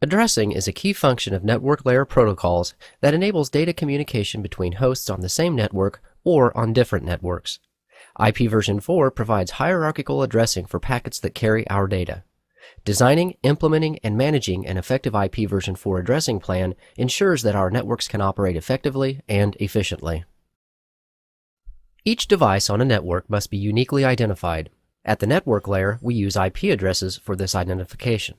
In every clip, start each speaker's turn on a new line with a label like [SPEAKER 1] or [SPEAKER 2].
[SPEAKER 1] Addressing is a key function of network layer protocols that enables data communication between hosts on the same network or on different networks. IPv4 provides hierarchical addressing for packets that carry our data. Designing, implementing, and managing an effective IPv4 addressing plan ensures that our networks can operate effectively and efficiently. Each device on a network must be uniquely identified. At the network layer, we use IP addresses for this identification.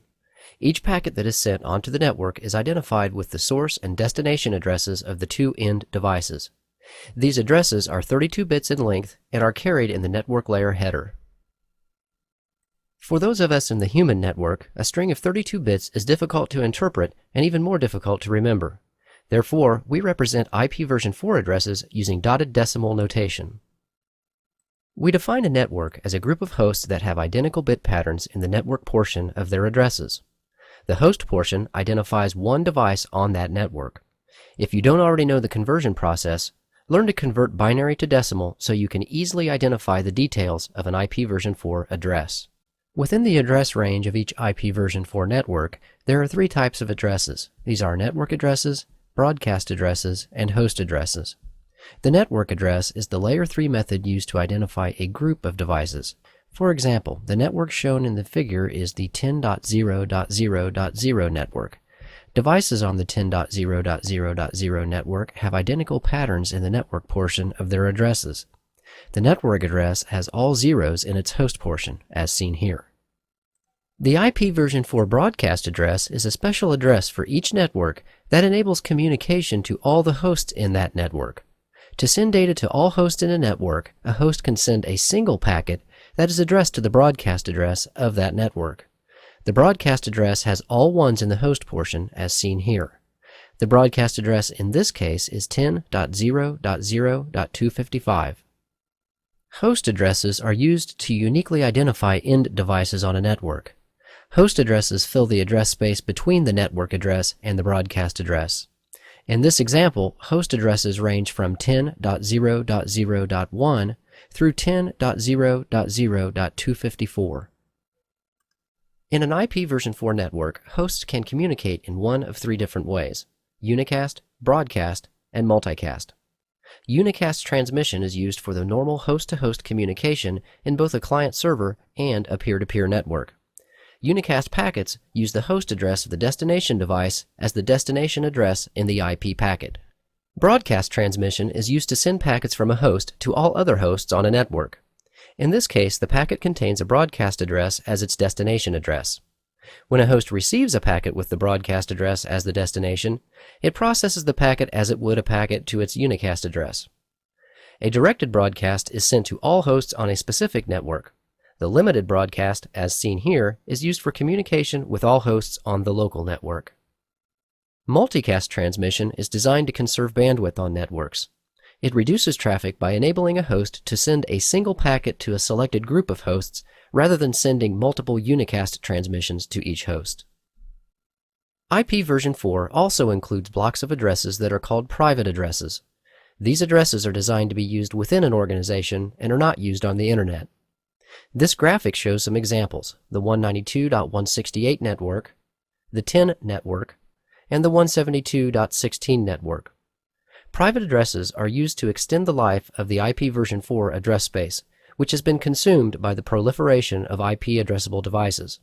[SPEAKER 1] Each packet that is sent onto the network is identified with the source and destination addresses of the two end devices. These addresses are 32 bits in length and are carried in the network layer header. For those of us in the human network, a string of 32 bits is difficult to interpret and even more difficult to remember. Therefore, we represent IPv4 addresses using dotted decimal notation. We define a network as a group of hosts that have identical bit patterns in the network portion of their addresses. The host portion identifies one device on that network. If you don't already know the conversion process, learn to convert binary to decimal so you can easily identify the details of an IPv4 address. Within the address range of each IPv4 network, there are three types of addresses. These are network addresses, broadcast addresses, and host addresses. The network address is the Layer 3 method used to identify a group of devices. For example, the network shown in the figure is the 10.0.0.0 network. Devices on the 10.0.0.0 network have identical patterns in the network portion of their addresses. The network address has all zeros in its host portion, as seen here. The IPv4 broadcast address is a special address for each network that enables communication to all the hosts in that network. To send data to all hosts in a network, a host can send a single packet that is addressed to the broadcast address of that network. The broadcast address has all ones in the host portion, as seen here. The broadcast address in this case is 10.0.0.255. Host addresses are used to uniquely identify end devices on a network. Host addresses fill the address space between the network address and the broadcast address. In this example, host addresses range from 10.0.0.1 through 10.0.0.254. In an IPv4 network, hosts can communicate in one of three different ways: unicast, broadcast, and multicast. Unicast transmission is used for the normal host-to-host communication in both a client-server and a peer-to-peer network. Unicast packets use the host address of the destination device as the destination address in the IP packet. Broadcast transmission is used to send packets from a host to all other hosts on a network. In this case, the packet contains a broadcast address as its destination address. When a host receives a packet with the broadcast address as the destination, it processes the packet as it would a packet to its unicast address. A directed broadcast is sent to all hosts on a specific network. The limited broadcast, as seen here, is used for communication with all hosts on the local network. Multicast transmission is designed to conserve bandwidth on networks. It reduces traffic by enabling a host to send a single packet to a selected group of hosts rather than sending multiple unicast transmissions to each host. IPv4 also includes blocks of addresses that are called private addresses. These addresses are designed to be used within an organization and are not used on the Internet. This graphic shows some examples: the 192.168 network, the 10 network, and the 172.16 network. Private addresses are used to extend the life of the IPv4 address space, which has been consumed by the proliferation of IP addressable devices.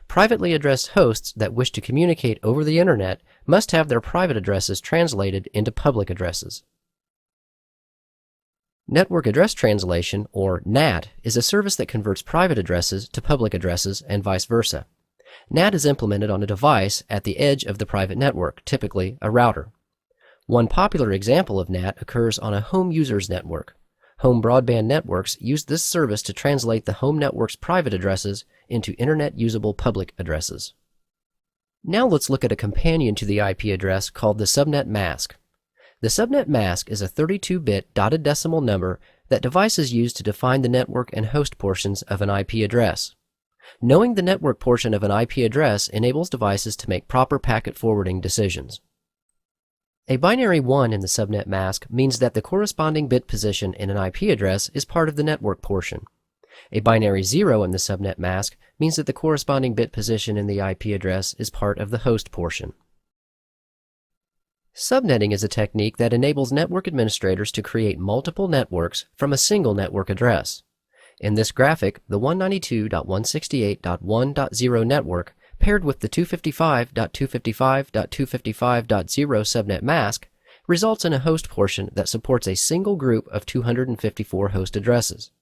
[SPEAKER 1] Privately addressed hosts that wish to communicate over the Internet must have their private addresses translated into public addresses. Network Address Translation, or NAT, is a service that converts private addresses to public addresses and vice versa. NAT is implemented on a device at the edge of the private network, typically a router. One popular example of NAT occurs on a home user's network. Home broadband networks use this service to translate the home network's private addresses into Internet-usable public addresses. Now let's look at a companion to the IP address called the subnet mask. The subnet mask is a 32-bit dotted decimal number that devices use to define the network and host portions of an IP address. Knowing the network portion of an IP address enables devices to make proper packet forwarding decisions. A binary 1 in the subnet mask means that the corresponding bit position in an IP address is part of the network portion. A binary 0 in the subnet mask means that the corresponding bit position in the IP address is part of the host portion. Subnetting is a technique that enables network administrators to create multiple networks from a single network address. In this graphic, the 192.168.1.0 network paired with the 255.255.255.0 subnet mask results in a host portion that supports a single group of 254 host addresses.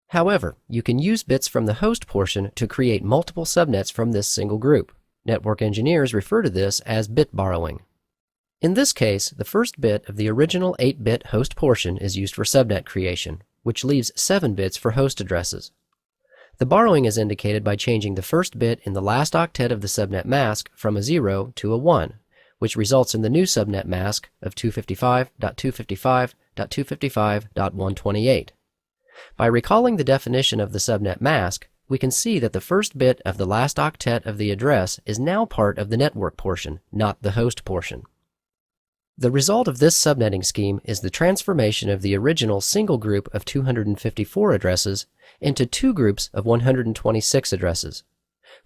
[SPEAKER 1] However, you can use bits from the host portion to create multiple subnets from this single group. Network engineers refer to this as bit borrowing. In this case, the first bit of the original 8-bit host portion is used for subnet creation, which leaves 7 bits for host addresses. The borrowing is indicated by changing the first bit in the last octet of the subnet mask from a 0 to a 1, which results in the new subnet mask of 255.255.255.128. By recalling the definition of the subnet mask, we can see that the first bit of the last octet of the address is now part of the network portion, not the host portion. The result of this subnetting scheme is the transformation of the original single group of 254 addresses into 2 groups of 126 addresses.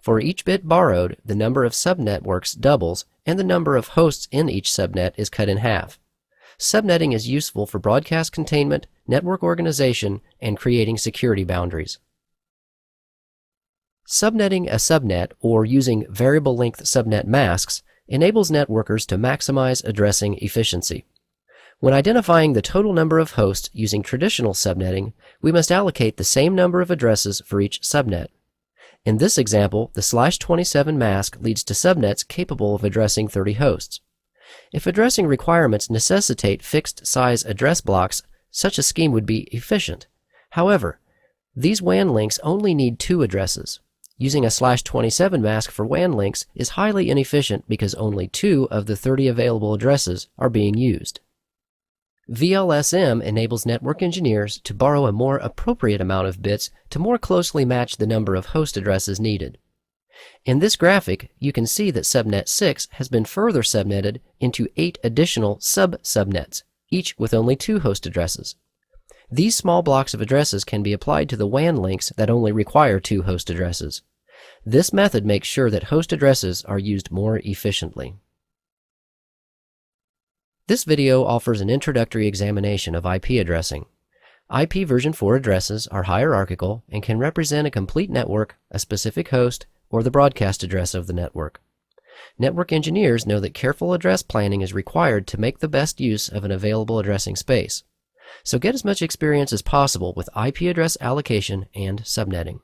[SPEAKER 1] For each bit borrowed, the number of subnetworks doubles and the number of hosts in each subnet is cut in half. Subnetting is useful for broadcast containment, network organization, and creating security boundaries. Subnetting a subnet, or using variable length subnet masks, enables networkers to maximize addressing efficiency. When identifying the total number of hosts using traditional subnetting, we must allocate the same number of addresses for each subnet. In this example, the /27 mask leads to subnets capable of addressing 30 hosts. If addressing requirements necessitate fixed size address blocks, such a scheme would be efficient. However, these WAN links only need 2 addresses. Using a /27 mask for WAN links is highly inefficient because only 2 of the 30 available addresses are being used. VLSM enables network engineers to borrow a more appropriate amount of bits to more closely match the number of host addresses needed. In this graphic, you can see that subnet 6 has been further subnetted into 8 additional sub-subnets, each with only 2 host addresses. These small blocks of addresses can be applied to the WAN links that only require 2 host addresses. This method makes sure that host addresses are used more efficiently. This video offers an introductory examination of IP addressing. IPv4 addresses are hierarchical and can represent a complete network, a specific host, or the broadcast address of the network. Network engineers know that careful address planning is required to make the best use of an available addressing space. So get as much experience as possible with IP address allocation and subnetting.